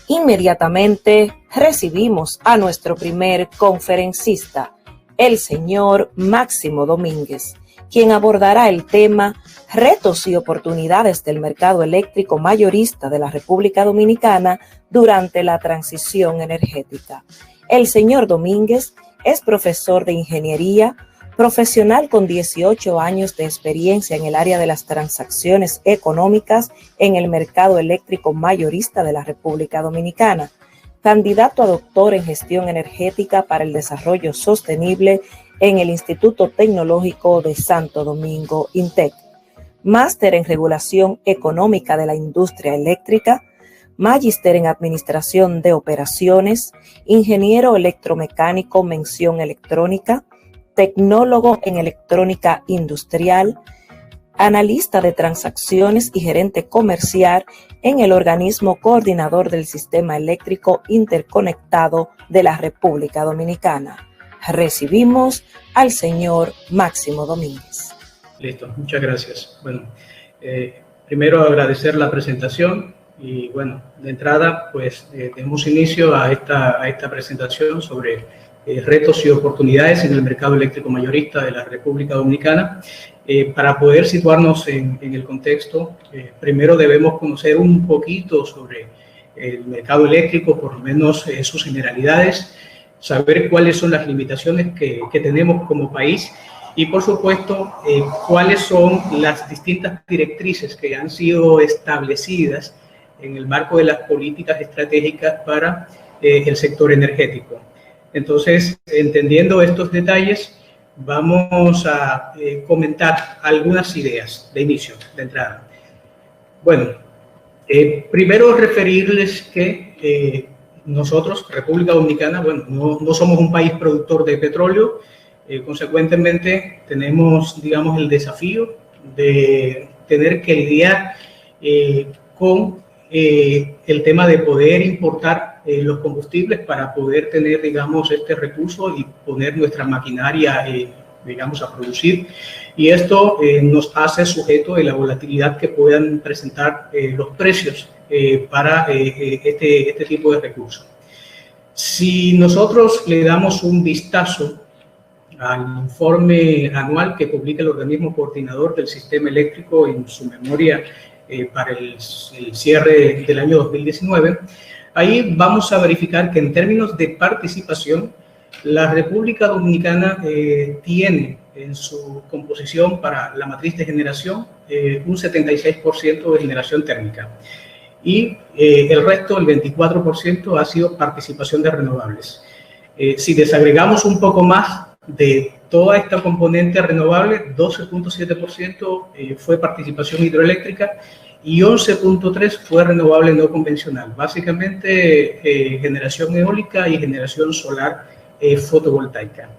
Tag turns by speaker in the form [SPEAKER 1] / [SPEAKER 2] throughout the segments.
[SPEAKER 1] Inmediatamente recibimos a nuestro primer conferencista, el señor Máximo Domínguez, quien abordará el tema Retos y oportunidades del mercado eléctrico mayorista de la República Dominicana durante la transición energética. El señor Domínguez es profesor de ingeniería, profesional con 18 años de experiencia en el área de las transacciones económicas en el mercado eléctrico mayorista de la República Dominicana, candidato a doctor en gestión energética para el desarrollo sostenible en el Instituto Tecnológico de Santo Domingo, INTEC, máster en regulación económica de la industria eléctrica, magíster en administración de operaciones, ingeniero electromecánico mención electrónica, tecnólogo en electrónica industrial, analista de transacciones y gerente comercial en el organismo coordinador del Sistema Eléctrico Interconectado de la República Dominicana. Recibimos al señor Máximo Domínguez.
[SPEAKER 2] Listo, muchas gracias. Bueno, primero agradecer la presentación y bueno, de entrada pues demos inicio a esta presentación sobre retos y oportunidades en el mercado eléctrico mayorista de la República Dominicana. Para poder situarnos en el contexto, primero debemos conocer un poquito sobre el mercado eléctrico, por lo menos sus generalidades, saber cuáles son las limitaciones que tenemos como país y, por supuesto, cuáles son las distintas directrices que han sido establecidas en el marco de las políticas estratégicas para el sector energético. Entonces, entendiendo estos detalles, vamos a comentar algunas ideas de inicio, de entrada. Bueno, primero referirles que nosotros, República Dominicana, bueno, no somos un país productor de petróleo, consecuentemente tenemos, digamos, el desafío de tener que lidiar con el tema de poder importar los combustibles para poder tener, digamos, este recurso y poner nuestra maquinaria, digamos, a producir. Y esto nos hace sujeto de la volatilidad que puedan presentar los precios para este tipo de recursos. Si nosotros le damos un vistazo al informe anual que publica el organismo coordinador del sistema eléctrico en su memoria para el cierre del año 2019, ahí vamos a verificar que en términos de participación, la República Dominicana tiene en su composición para la matriz de generación un 76% de generación térmica y el resto, el 24%, ha sido participación de renovables. Si desagregamos un poco más de toda esta componente renovable, 12.7% fue participación hidroeléctrica y 11.3% fue renovable no convencional, básicamente generación eólica y generación solar fotovoltaica.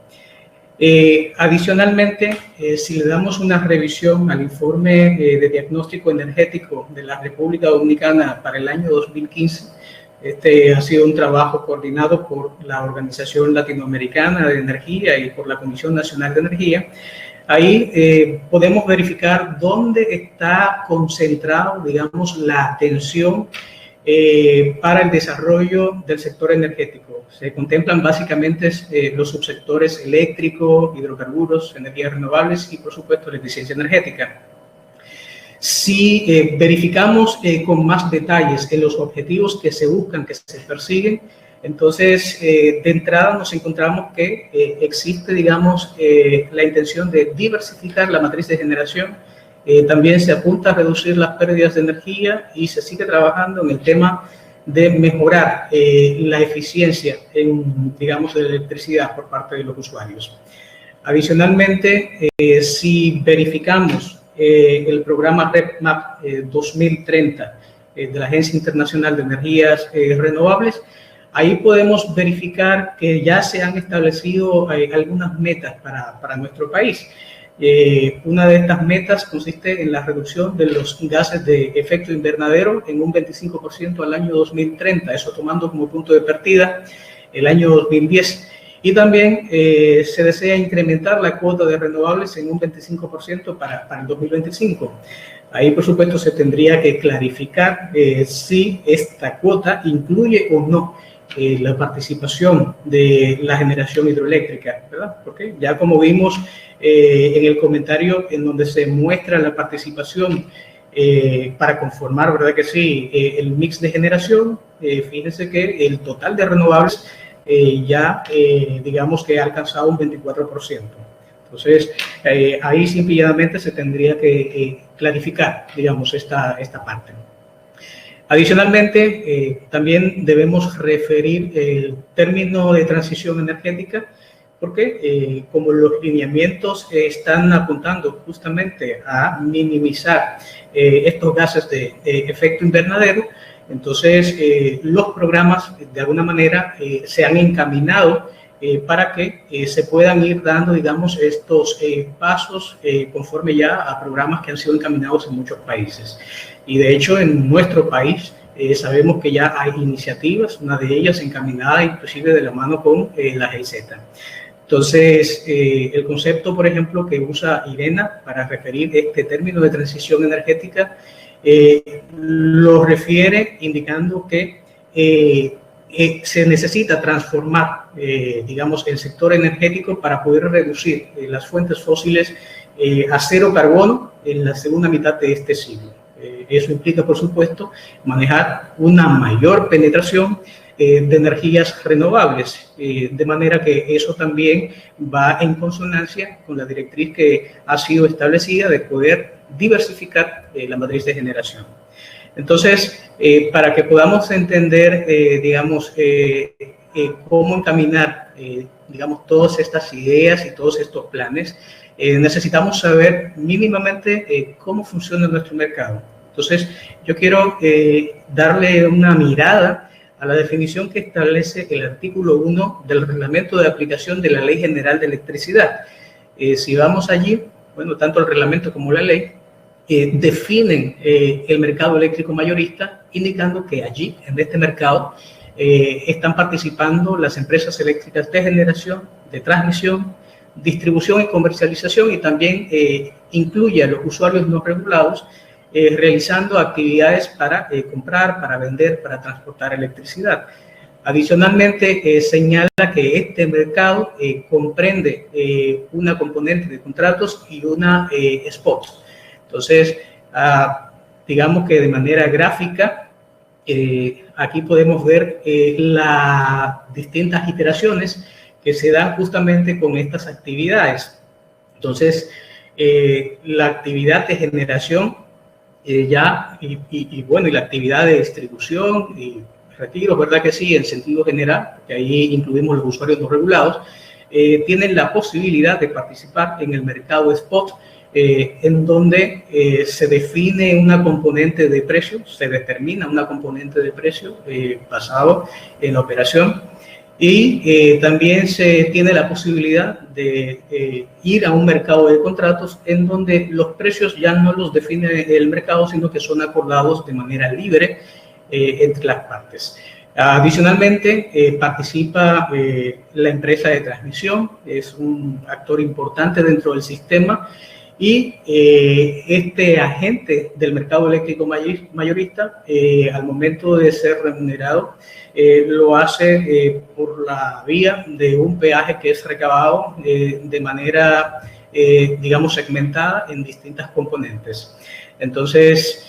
[SPEAKER 2] Adicionalmente, si le damos una revisión al informe de diagnóstico energético de la República Dominicana para el año 2015, este ha sido un trabajo coordinado por la Organización Latinoamericana de Energía y por la Comisión Nacional de Energía. Ahí podemos verificar dónde está concentrado, digamos, la atención para el desarrollo del sector energético. Se contemplan básicamente los subsectores eléctrico, hidrocarburos, energías renovables y, por supuesto, la eficiencia energética. Si verificamos con más detalles en los objetivos que se buscan, que se persiguen, entonces de entrada nos encontramos que existe, digamos, la intención de diversificar la matriz de generación. También se apunta a reducir las pérdidas de energía y se sigue trabajando en el tema de mejorar la eficiencia digamos, de la electricidad por parte de los usuarios. Adicionalmente, si verificamos el programa REPMAP 2030 de la Agencia Internacional de Energías Renovables, ahí podemos verificar que ya se han establecido algunas metas para nuestro país. Una de estas metas consiste en la reducción de los gases de efecto invernadero en un 25% al año 2030, eso tomando como punto de partida el año 2010. Y también se desea incrementar la cuota de renovables en un 25% para el 2025. Ahí, por supuesto, se tendría que clarificar si esta cuota incluye o no la participación de la generación hidroeléctrica, ¿verdad? Porque ya como vimos en el comentario en donde se muestra la participación para conformar, ¿verdad que sí?, el mix de generación, fíjense que el total de renovables digamos que ha alcanzado un 24%. Entonces, ahí simplemente se tendría que clarificar, digamos, esta parte. Adicionalmente, también debemos referir el término de transición energética, porque como los lineamientos están apuntando justamente a minimizar estos gases de efecto invernadero, entonces los programas de alguna manera se han encaminado para que se puedan ir dando, digamos, estos pasos conforme ya a programas que han sido encaminados en muchos países. Y de hecho en nuestro país sabemos que ya hay iniciativas, una de ellas encaminada inclusive de la mano con la GIZ. Entonces, el concepto, por ejemplo, que usa Irena para referir este término de transición energética, lo refiere indicando que se necesita transformar, digamos, el sector energético para poder reducir las fuentes fósiles a cero carbono en la segunda mitad de este siglo. Eso implica, por supuesto, manejar una mayor penetración de energías renovables, de manera que eso también va en consonancia con la directriz que ha sido establecida de poder diversificar la matriz de generación. Entonces, para que podamos entender, digamos, cómo encaminar, digamos, todas estas ideas y todos estos planes, necesitamos saber mínimamente cómo funciona nuestro mercado. Entonces, yo quiero darle una mirada a la definición que establece el artículo 1 del Reglamento de Aplicación de la Ley General de Electricidad. Si vamos allí, bueno, tanto el reglamento como la ley definen el mercado eléctrico mayorista, indicando que allí, en este mercado, están participando las empresas eléctricas de generación, de transmisión, distribución y comercialización, y también incluye a los usuarios no regulados, realizando actividades para comprar, para vender, para transportar electricidad. Adicionalmente, señala que este mercado comprende una componente de contratos y una spot. Entonces, digamos que de manera gráfica, aquí podemos ver las distintas iteraciones que se dan justamente con estas actividades. Entonces, la actividad de generación y la actividad de distribución y retiro, ¿verdad que sí? En sentido general, que ahí incluimos los usuarios no regulados, tienen la posibilidad de participar en el mercado spot, en donde se define una componente de precio, se determina una componente de precio basado en la operación, y también se tiene la posibilidad de ir a un mercado de contratos en donde los precios ya no los define el mercado, sino que son acordados de manera libre entre las partes. Adicionalmente, participa la empresa de transmisión, es un actor importante dentro del sistema, y este agente del mercado eléctrico mayorista, al momento de ser remunerado, lo hace por la vía de un peaje que es recabado de manera, digamos, segmentada en distintas componentes. Entonces,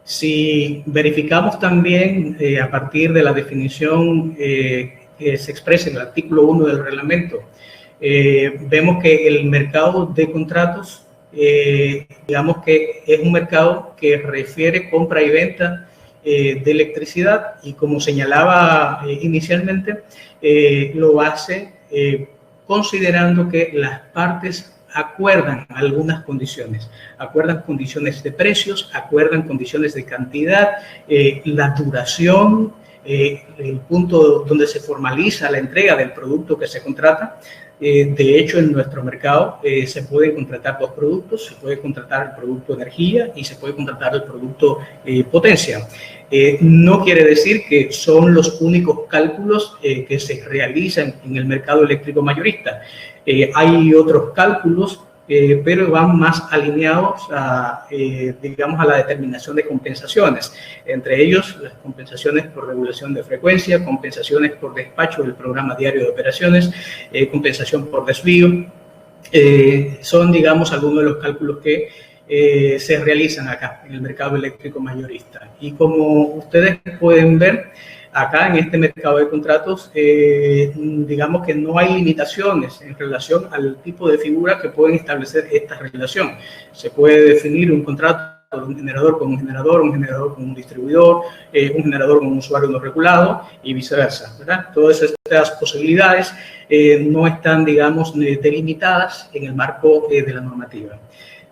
[SPEAKER 2] si verificamos también a partir de la definición que se expresa en el artículo 1 del reglamento, vemos que el mercado de contratos, digamos que es un mercado que refiere compra y venta de electricidad, y como señalaba inicialmente, lo hace considerando que las partes acuerdan algunas condiciones, acuerdan condiciones de precios, acuerdan condiciones de cantidad, la duración, el punto donde se formaliza la entrega del producto que se contrata. De hecho, en nuestro mercado se pueden contratar dos productos, se puede contratar el producto energía y se puede contratar el producto potencia. No quiere decir que son los únicos cálculos que se realizan en el mercado eléctrico mayorista. Hay otros cálculos pero van más alineados a, digamos, a la determinación de compensaciones. Entre ellos, las compensaciones por regulación de frecuencia, compensaciones por despacho del programa diario de operaciones, compensación por desvío. Son, digamos, algunos de los cálculos que se realizan acá en el mercado eléctrico mayorista. Y como ustedes pueden ver, acá en este mercado de contratos, digamos que no hay limitaciones en relación al tipo de figura que pueden establecer esta relación. Se puede definir un contrato de un generador con un generador con un distribuidor, un generador con un usuario no regulado y viceversa, ¿verdad? Todas estas posibilidades no están, digamos, delimitadas en el marco de la normativa.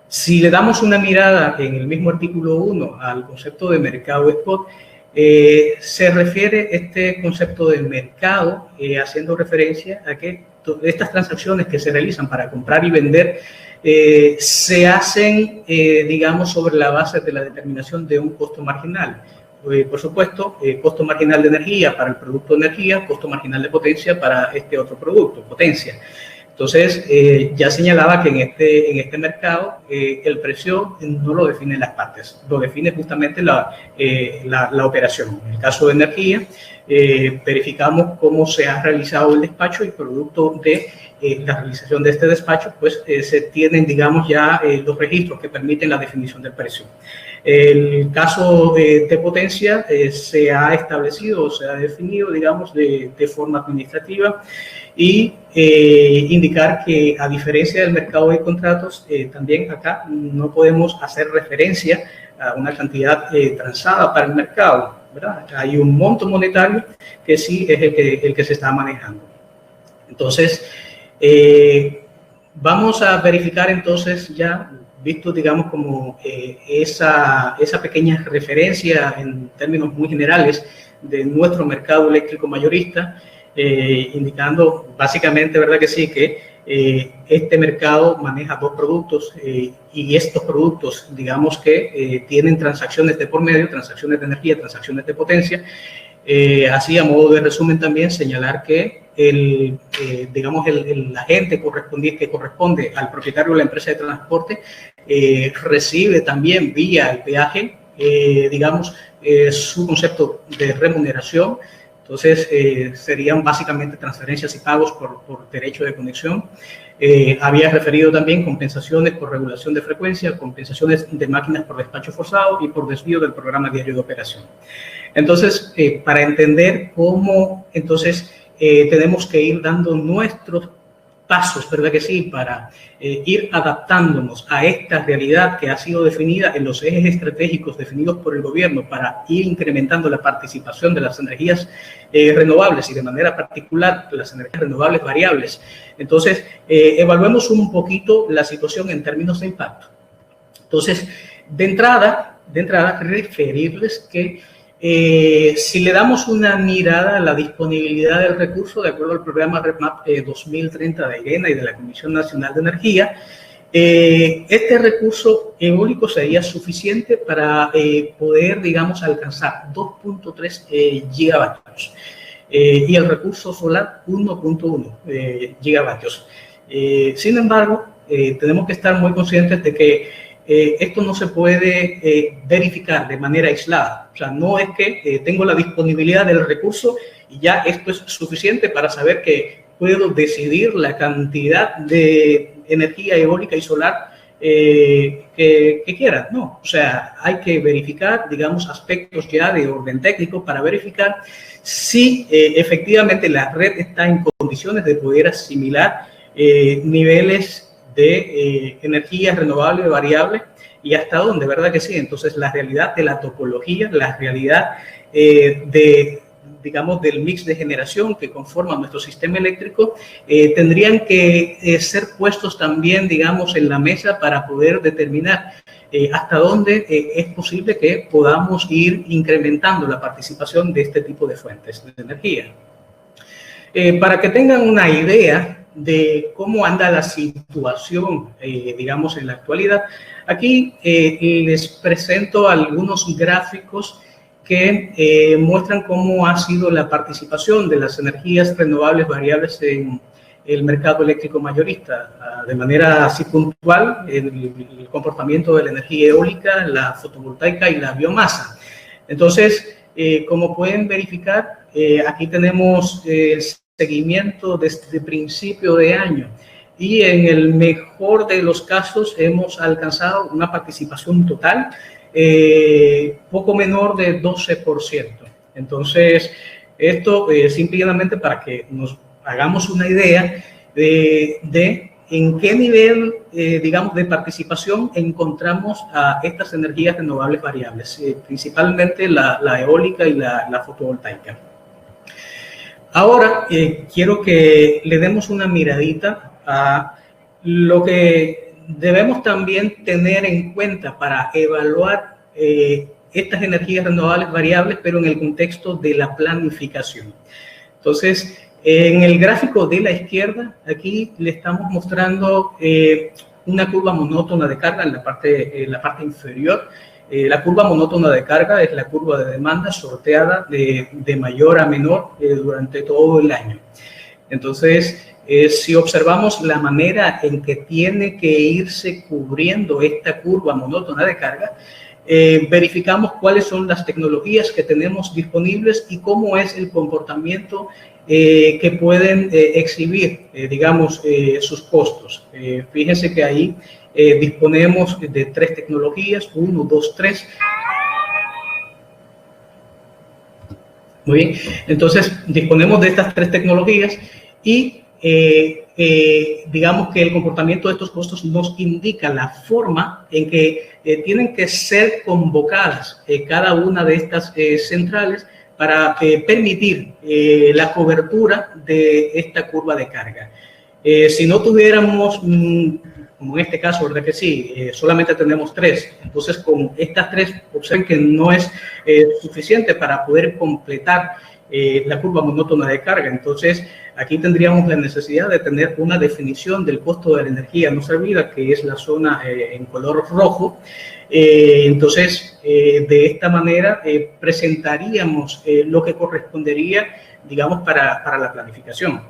[SPEAKER 2] Si le damos una mirada en el mismo artículo 1 al concepto de mercado spot, se refiere este concepto de mercado haciendo referencia a que estas transacciones que se realizan para comprar y vender se hacen, digamos, sobre la base de la determinación de un costo marginal. Por supuesto, costo marginal de energía para el producto de energía, costo marginal de potencia para este otro producto, potencia. Entonces, ya señalaba que en este mercado el precio no lo definen las partes, lo define justamente la operación. En el caso de energía, verificamos cómo se ha realizado el despacho y producto de la realización de este despacho, pues se tienen, digamos, ya los registros que permiten la definición del precio. El caso de potencia se ha establecido o se ha definido, digamos, de forma administrativa y indicar que, a diferencia del mercado de contratos, también acá no podemos hacer referencia a una cantidad transada para el mercado, ¿verdad? Hay un monto monetario que sí es el que se está manejando. Entonces, vamos a verificar entonces ya, visto, digamos, como esa pequeña referencia en términos muy generales de nuestro mercado eléctrico mayorista, indicando básicamente, ¿verdad que sí?, que este mercado maneja dos productos y estos productos, digamos que tienen transacciones de por medio, transacciones de energía, transacciones de potencia. Así, a modo de resumen, también señalar que digamos, el agente que corresponde al propietario de la empresa de transporte recibe también vía el peaje, digamos, su concepto de remuneración. Entonces, serían básicamente transferencias y pagos por derecho de conexión. Había referido también compensaciones por regulación de frecuencia, compensaciones de máquinas por despacho forzado y por desvío del programa diario de operación. Entonces, para entender cómo, entonces, tenemos que ir dando nuestros pasos, ¿verdad que sí?, para ir adaptándonos a esta realidad que ha sido definida en los ejes estratégicos definidos por el gobierno para ir incrementando la participación de las energías renovables y de manera particular las energías renovables variables. Entonces, evaluemos un poquito la situación en términos de impacto. Entonces, de entrada, referirles que si le damos una mirada a la disponibilidad del recurso, de acuerdo al programa REPMAP 2030 de IRENA y de la Comisión Nacional de Energía, este recurso eólico sería suficiente para poder, digamos, alcanzar 2.3 gigavatios y el recurso solar 1.1 gigavatios. Sin embargo, tenemos que estar muy conscientes de que esto no se puede verificar de manera aislada. O sea, no es que tengo la disponibilidad del recurso y ya esto es suficiente para saber que puedo decidir la cantidad de energía eólica y solar que quiera. No, o sea, hay que verificar, digamos, aspectos ya de orden técnico para verificar si efectivamente la red está en condiciones de poder asimilar niveles de energía renovable variable y hasta dónde, ¿verdad que sí? Entonces, la realidad de la topología, la realidad digamos, del mix de generación que conforma nuestro sistema eléctrico, tendrían que ser puestos también, digamos, en la mesa para poder determinar hasta dónde es posible que podamos ir incrementando la participación de este tipo de fuentes de energía. Para que tengan una idea de cómo anda la situación, digamos, en la actualidad, aquí les presento algunos gráficos que muestran cómo ha sido la participación de las energías renovables variables en el mercado eléctrico mayorista. De manera así puntual, el comportamiento de la energía eólica, la fotovoltaica y la biomasa. Entonces, como pueden verificar, aquí tenemos el seguimiento desde principio de año y en el mejor de los casos hemos alcanzado una participación total poco menor de 12%. Entonces, esto simplemente para que nos hagamos una idea de en qué nivel, digamos, de participación encontramos a estas energías renovables variables, principalmente la eólica y la fotovoltaica. Ahora, quiero que le demos una miradita a lo que debemos también tener en cuenta para evaluar estas energías renovables variables, pero en el contexto de la planificación. Entonces, en el gráfico de la izquierda, aquí le estamos mostrando una curva monótona de carga en la parte inferior. La curva monótona de carga es la curva de demanda sorteada de mayor a menor durante todo el año. Entonces, si observamos la manera en que tiene que irse cubriendo esta curva monótona de carga, verificamos cuáles son las tecnologías que tenemos disponibles y cómo es el comportamiento que pueden exhibir, digamos, sus costos. Fíjense que ahí disponemos de 3 tecnologías, 1, 2, 3. Muy bien, entonces disponemos de estas 3 tecnologías y digamos que el comportamiento de estos costos nos indica la forma en que tienen que ser convocadas cada una de estas centrales para permitir la cobertura de esta curva de carga. Si no tuviéramos, como en este caso, ¿verdad que sí? Solamente tenemos 3. Entonces, con estas 3, observen que no es suficiente para poder completar la curva monótona de carga. Entonces, aquí tendríamos la necesidad de tener una definición del costo de la energía no servida, que es la zona en color rojo. Entonces, de esta manera presentaríamos lo que correspondería, digamos, para la planificación.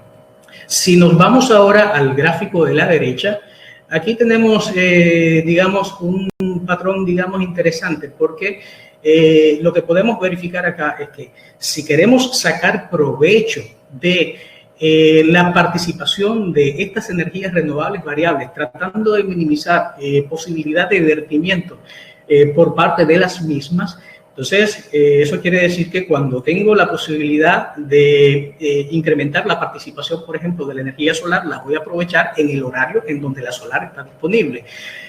[SPEAKER 2] Si nos vamos ahora al gráfico de la derecha, aquí tenemos, digamos, un patrón, digamos, interesante, porque lo que podemos verificar acá es que si queremos sacar provecho de la participación de estas energías renovables variables, tratando de minimizar posibilidad de vertimiento por parte de las mismas, entonces eso quiere decir que cuando tengo la posibilidad de incrementar la participación, por ejemplo, de la energía solar, la voy a aprovechar en el horario en donde la solar está disponible.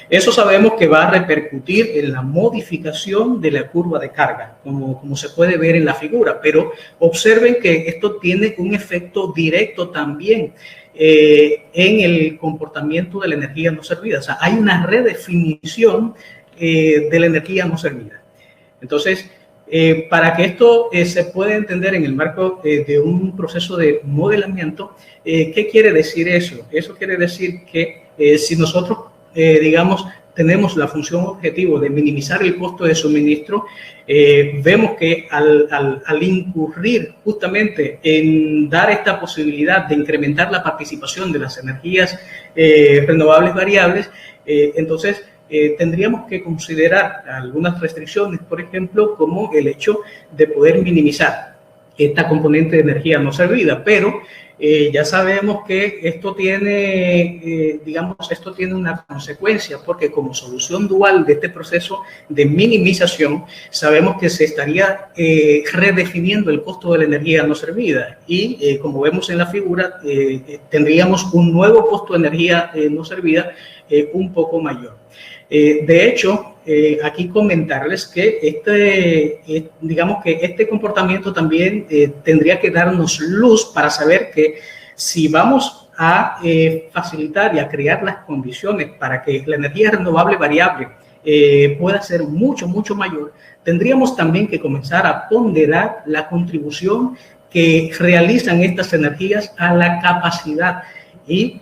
[SPEAKER 2] Eso sabemos que va a repercutir en la modificación de la curva de carga, como se puede ver en la figura, pero observen que esto tiene un efecto directo también en el comportamiento de la energía no servida. O sea, hay una redefinición de la energía no servida. Entonces, para que esto se pueda entender en el marco de un proceso de modelamiento, ¿qué quiere decir eso? Eso quiere decir que si nosotros digamos, tenemos la función objetivo de minimizar el costo de suministro, vemos que al incurrir justamente en dar esta posibilidad de incrementar la participación de las energías renovables variables, entonces tendríamos que considerar algunas restricciones, por ejemplo, como el hecho de poder minimizar esta componente de energía no servida, pero ya sabemos que esto tiene, digamos, esto tiene una consecuencia, porque como solución dual de este proceso de minimización, sabemos que se estaría redefiniendo el costo de la energía no servida y, como vemos en la figura, tendríamos un nuevo costo de energía no servida un poco mayor. De hecho, aquí comentarles que digamos que este comportamiento también tendría que darnos luz para saber que si vamos a facilitar y a crear las condiciones para que la energía renovable variable pueda ser mucho mayor, tendríamos también que comenzar a ponderar la contribución que realizan estas energías a la capacidad y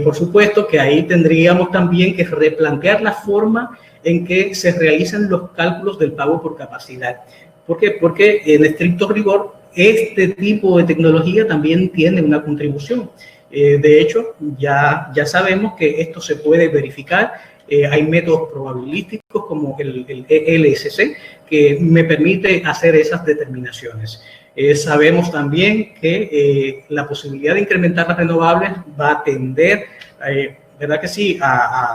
[SPEAKER 2] por supuesto que ahí tendríamos también que replantear la forma en que se realizan los cálculos del pago por capacidad. ¿Por qué? Porque en estricto rigor este tipo de tecnología también tiene una contribución De hecho, ya sabemos que esto se puede verificar. Hay métodos probabilísticos como el LSC que me permite hacer esas determinaciones. Sabemos también que la posibilidad de incrementar las renovables va a tender, ¿verdad que sí?,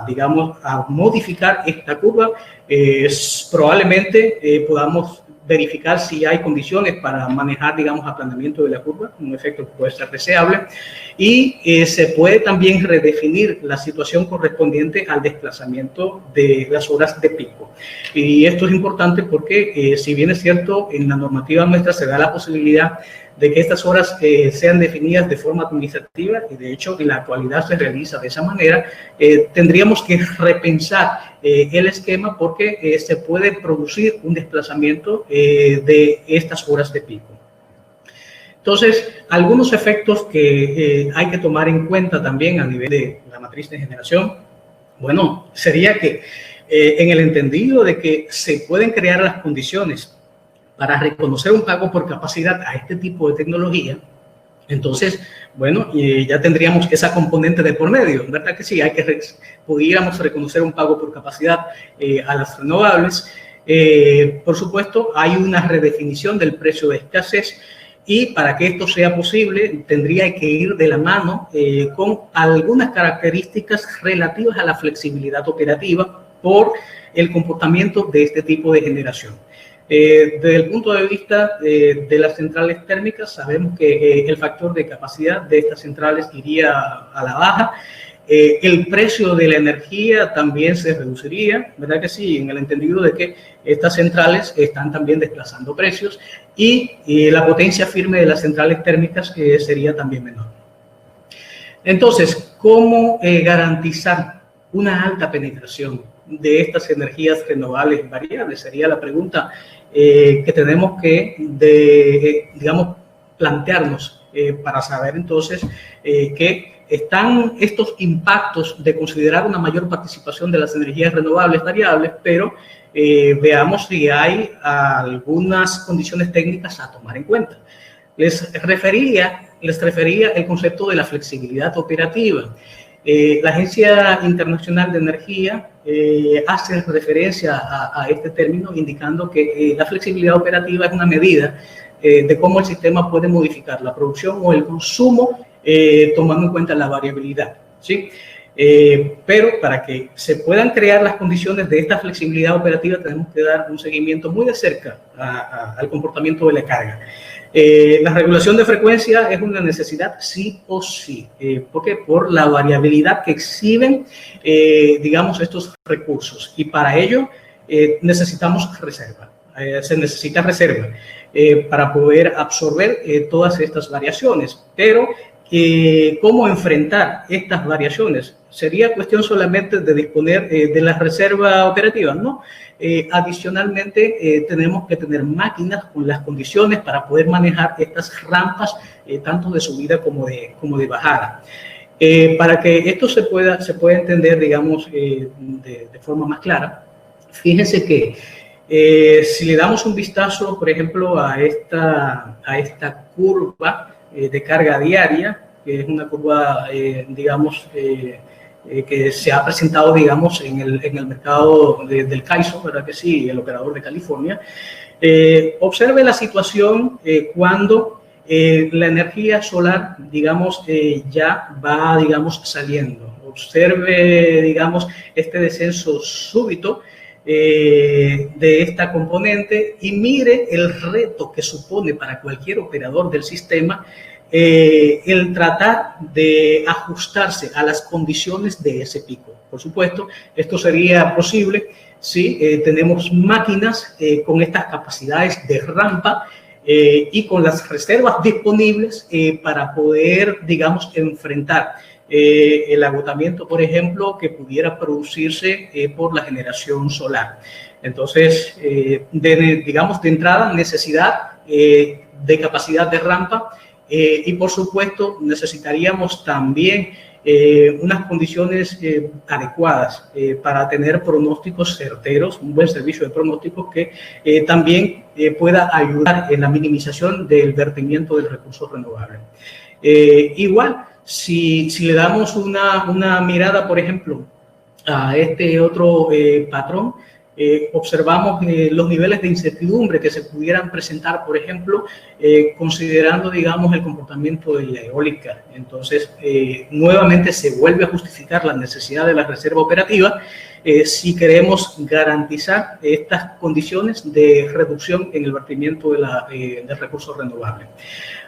[SPEAKER 2] digamos, a modificar esta curva. Probablemente podamos verificar si hay condiciones para manejar, digamos, aplanamiento de la curva, un efecto que puede ser deseable, y se puede también redefinir la situación correspondiente al desplazamiento de las horas de pico. Y esto es importante porque, si bien es cierto, en la normativa nuestra se da la posibilidad de que estas horas sean definidas de forma administrativa, y de hecho en la actualidad se realiza de esa manera, tendríamos que repensar el esquema porque se puede producir un desplazamiento de estas horas de pico. Entonces, algunos efectos que hay que tomar en cuenta también a nivel de la matriz de generación, bueno, sería que en el entendido de que se pueden crear las condiciones para reconocer un pago por capacidad a este tipo de tecnología, entonces, bueno, ya tendríamos esa componente de por medio, ¿verdad que sí? Pudiéramos reconocer un pago por capacidad a las renovables. Por supuesto, hay una redefinición del precio de escasez, y para que esto sea posible tendría que ir de la mano con algunas características relativas a la flexibilidad operativa por el comportamiento de este tipo de generación. Desde el punto de vista de las centrales térmicas, sabemos que el factor de capacidad de estas centrales iría a la baja. El precio de la energía también se reduciría, ¿verdad que sí? En el entendido de que estas centrales están también desplazando precios, y la potencia firme de las centrales térmicas sería también menor. Entonces, ¿cómo garantizar una alta penetración de estas energías renovables variables? Sería la pregunta que tenemos que, digamos, plantearnos para saber entonces que están estos impactos de considerar una mayor participación de las energías renovables variables, pero veamos si hay algunas condiciones técnicas a tomar en cuenta. Les refería el concepto de la flexibilidad operativa. La Agencia Internacional de Energía hace referencia a este término, indicando que la flexibilidad operativa es una medida de cómo el sistema puede modificar la producción o el consumo tomando en cuenta la variabilidad, ¿sí? Pero para que se puedan crear las condiciones de esta flexibilidad operativa tenemos que dar un seguimiento muy de cerca al comportamiento de la carga. La regulación de frecuencia es una necesidad sí o sí. ¿Por qué? Por la variabilidad que exhiben, digamos, estos recursos. Y para ello necesitamos reserva. Se necesita reserva para poder absorber todas estas variaciones. Pero, ¿cómo enfrentar estas variaciones? ¿Sería cuestión solamente de disponer de la reserva operativa? No. Adicionalmente, tenemos que tener máquinas con las condiciones para poder manejar estas rampas, tanto de subida como de bajada. Para que esto se pueda entender, digamos, de forma más clara, fíjense que si le damos un vistazo, por ejemplo, a esta curva de carga diaria, que es una curva, digamos, que se ha presentado, digamos, en el mercado del CAISO, ¿verdad que sí?, el operador de California. Observe la situación cuando la energía solar, digamos, ya va, digamos, saliendo. Observe, digamos, este descenso súbito de esta componente y mire el reto que supone para cualquier operador del sistema el tratar de ajustarse a las condiciones de ese pico. Por supuesto, esto sería posible si tenemos máquinas con estas capacidades de rampa y con las reservas disponibles para poder, digamos, enfrentar el agotamiento, por ejemplo, que pudiera producirse por la generación solar. Entonces, digamos, de entrada, necesidad de capacidad de rampa. Y por supuesto necesitaríamos también unas condiciones adecuadas para tener pronósticos certeros, un buen servicio de pronósticos que también pueda ayudar en la minimización del vertimiento del recurso renovable. Igual, Si le damos una mirada, por ejemplo, a este otro patrón, observamos los niveles de incertidumbre que se pudieran presentar, por ejemplo, considerando, digamos, el comportamiento de la eólica. Entonces, nuevamente se vuelve a justificar la necesidad de la reserva operativa si queremos garantizar estas condiciones de reducción en el vertimiento de recursos renovables.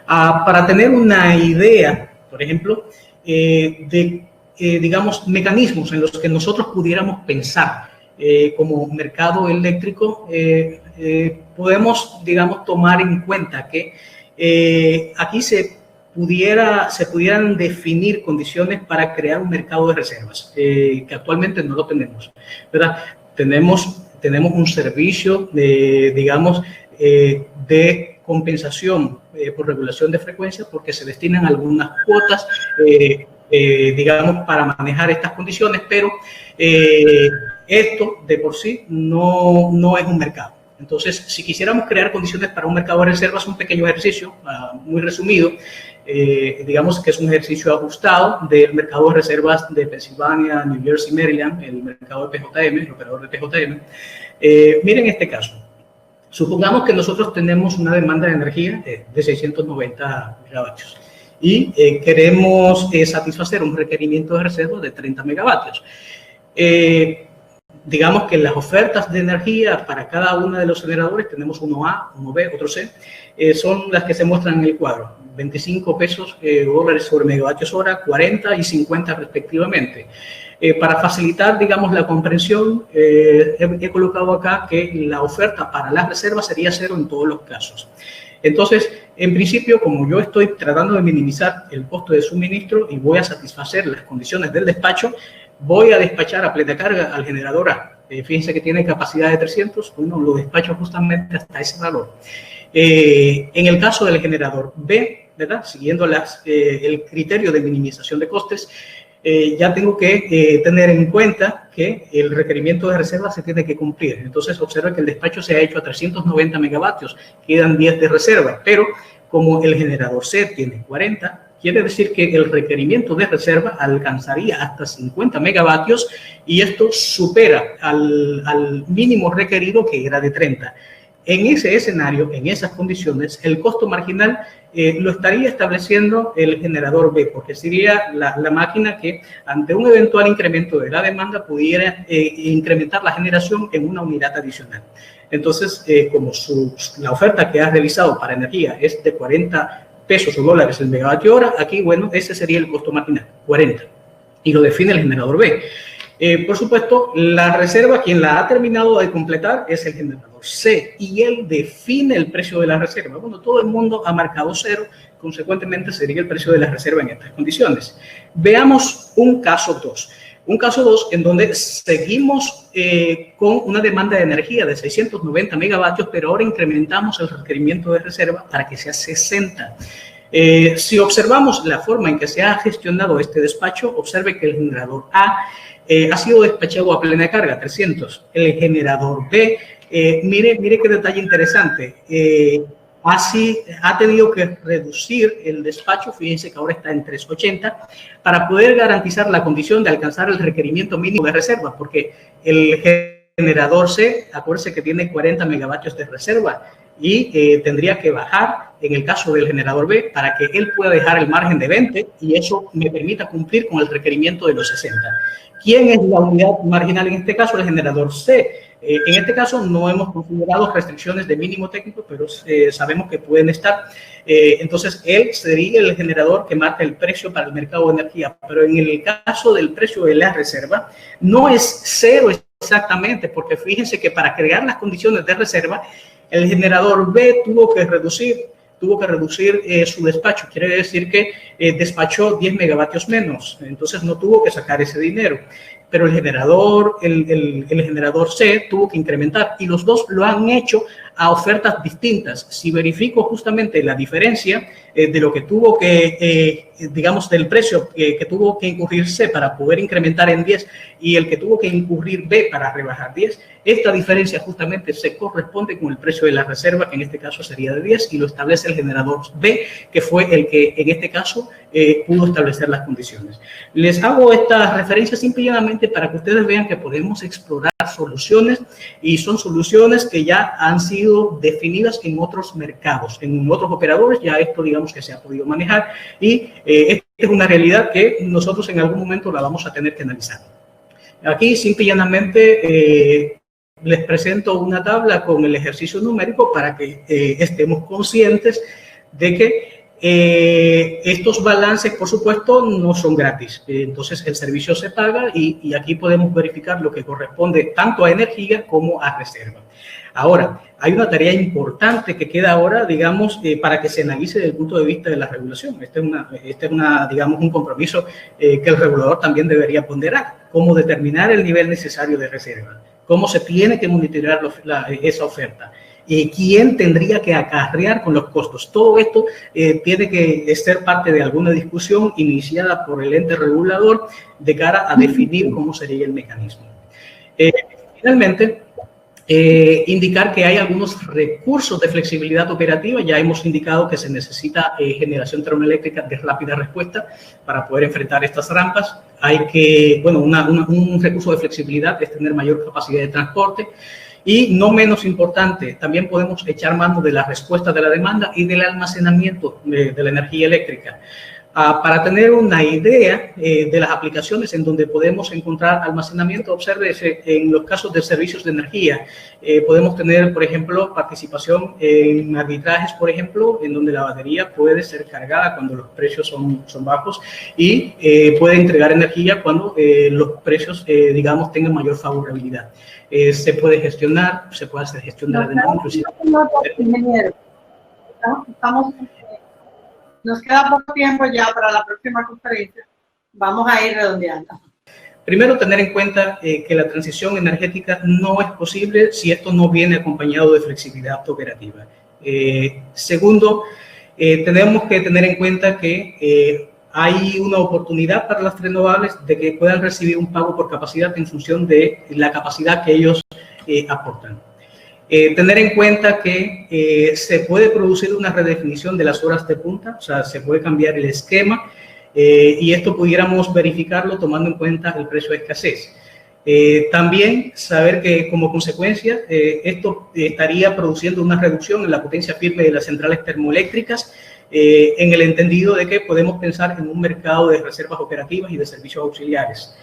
[SPEAKER 2] Para tener una idea, por ejemplo, digamos, mecanismos en los que nosotros pudiéramos pensar como mercado eléctrico, podemos, digamos, tomar en cuenta que aquí se pudieran definir condiciones para crear un mercado de reservas, que actualmente no lo tenemos, ¿verdad? Tenemos un servicio digamos, de compensación por regulación de frecuencia, porque se destinan algunas cuotas, digamos, para manejar estas condiciones, pero esto de por sí no es un mercado. Entonces, si quisiéramos crear condiciones para un mercado de reservas, un pequeño ejercicio, muy resumido, digamos que es un ejercicio ajustado del mercado de reservas de Pensilvania, New Jersey, Maryland, el mercado de PJM, el operador de PJM. Miren este caso. Supongamos que nosotros tenemos una demanda de energía de 690 megavatios y queremos satisfacer un requerimiento de reserva de 30 megavatios. Digamos que las ofertas de energía para cada uno de los generadores, tenemos uno A, uno B, otro C, son las que se muestran en el cuadro. 25 pesos dólares sobre megavatios hora, 40 y 50 respectivamente. Para facilitar, digamos, la comprensión, he colocado acá que la oferta para las reservas sería cero en todos los casos. Entonces, en principio, como yo estoy tratando de minimizar el costo de suministro y voy a satisfacer las condiciones del despacho, voy a despachar a plena carga al generador A. Fíjense que tiene capacidad de 300, bueno, lo despacho justamente hasta ese valor. En el caso del generador B, ¿verdad? Siguiendo el criterio de minimización de costes, ya tengo que tener en cuenta que el requerimiento de reserva se tiene que cumplir. Entonces, observa que el despacho se ha hecho a 390 megavatios, quedan 10 de reserva, pero como el generador C tiene 40, quiere decir que el requerimiento de reserva alcanzaría hasta 50 megavatios y esto supera al mínimo requerido, que era de 30. En ese escenario, en esas condiciones, el costo marginal lo estaría estableciendo el generador B, porque sería la máquina que, ante un eventual incremento de la demanda, pudiera incrementar la generación en una unidad adicional. Entonces, como la oferta que has realizado para energía es de 40 pesos o dólares el megavatio hora, aquí, bueno, ese sería el costo marginal, 40, y lo define el generador B. Por supuesto, la reserva, quien la ha terminado de completar es el generador C, y él define el precio de la reserva. Bueno, todo el mundo ha marcado cero, consecuentemente sería el precio de la reserva en estas condiciones. Veamos un caso 2. Un caso 2 en donde seguimos con una demanda de energía de 690 megavatios, pero ahora incrementamos el requerimiento de reserva para que sea 60. Si observamos la forma en que se ha gestionado este despacho, observe que el generador A ha sido despachado a plena carga, 300. El generador B, mire qué detalle interesante, ha tenido que reducir el despacho, fíjense que ahora está en 380, para poder garantizar la condición de alcanzar el requerimiento mínimo de reserva, porque el generador C, acuérdense que tiene 40 megavatios de reserva y tendría que bajar en el caso del generador B para que él pueda dejar el margen de 20 y eso me permita cumplir con el requerimiento de los 60. ¿Quién es la unidad marginal en este caso? El generador C. En este caso no hemos considerado restricciones de mínimo técnico, pero sabemos que pueden estar. Entonces, él sería el generador que marca el precio para el mercado de energía. Pero en el caso del precio de la reserva, no es cero exactamente, porque fíjense que para crear las condiciones de reserva, el generador B tuvo que reducir su despacho. Quiere decir que despachó 10 megavatios menos, entonces no tuvo que sacar ese dinero. Pero el generador C tuvo que incrementar y los dos lo han hecho a ofertas distintas. Si verifico justamente la diferencia de lo que tuvo que, digamos, del precio que tuvo que incurrir C para poder incrementar en 10 y el que tuvo que incurrir B para rebajar 10, esta diferencia justamente se corresponde con el precio de la reserva, que en este caso sería de 10, y lo establece el generador B, que fue el que en este caso pudo establecer las condiciones. Les hago esta referencia simplemente para que ustedes vean que podemos explorar soluciones, y son soluciones que ya han sido definidas en otros mercados, en otros operadores. Ya esto, digamos, que se ha podido manejar, y esta es una realidad que nosotros en algún momento la vamos a tener que analizar. Aquí simple y llanamente les presento una tabla con el ejercicio numérico para que estemos conscientes de que estos balances, por supuesto, no son gratis. Entonces, el servicio se paga, y aquí podemos verificar lo que corresponde tanto a energía como a reserva. Ahora, hay una tarea importante que queda ahora, digamos, para que se analice desde el punto de vista de la regulación. Este es digamos, un compromiso que el regulador también debería ponderar: cómo determinar el nivel necesario de reserva, cómo se tiene que monitorear esa oferta, quién tendría que acarrear con los costos. Todo esto tiene que ser parte de alguna discusión iniciada por el ente regulador de cara a definir cómo sería el mecanismo. Finalmente, indicar que hay algunos recursos de flexibilidad operativa. Ya hemos indicado que se necesita generación termoeléctrica de rápida respuesta para poder enfrentar estas rampas. Hay que, bueno, un recurso de flexibilidad es tener mayor capacidad de transporte. Y no menos importante, también podemos echar mano de la respuesta de la demanda y del almacenamiento de la energía eléctrica. Para tener una idea de las aplicaciones en donde podemos encontrar almacenamiento, obsérvese en los casos de servicios de energía. Podemos tener, por ejemplo, participación en arbitrajes, por ejemplo, en donde la batería puede ser cargada cuando los precios son bajos, y puede entregar energía cuando los precios, digamos, tengan mayor favorabilidad. Se puede gestionar, se puede hacer gestión de la demanda, inclusive.
[SPEAKER 3] Nos queda poco tiempo ya para la próxima conferencia. Vamos a ir redondeando.
[SPEAKER 2] Primero, tener en cuenta que la transición energética no es posible si esto no viene acompañado de flexibilidad operativa. Segundo, tenemos que tener en cuenta que hay una oportunidad para las renovables de que puedan recibir un pago por capacidad en función de la capacidad que ellos aportan. Tener en cuenta que se puede producir una redefinición de las horas de punta, o sea, se puede cambiar el esquema, y esto pudiéramos verificarlo tomando en cuenta el precio de escasez. También saber que como consecuencia esto estaría produciendo una reducción en la potencia firme de las centrales termoeléctricas, en el entendido de que podemos pensar en un mercado de reservas operativas y de servicios auxiliares.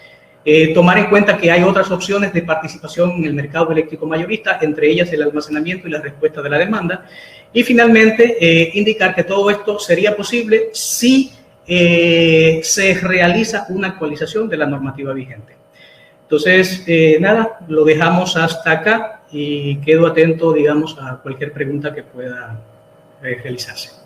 [SPEAKER 2] Tomar en cuenta que hay otras opciones de participación en el mercado eléctrico mayorista, entre ellas el almacenamiento y la respuesta de la demanda. Y finalmente, indicar que todo esto sería posible si se realiza una actualización de la normativa vigente. Entonces, nada, lo dejamos hasta acá y quedo atento, digamos, a cualquier pregunta que pueda realizarse.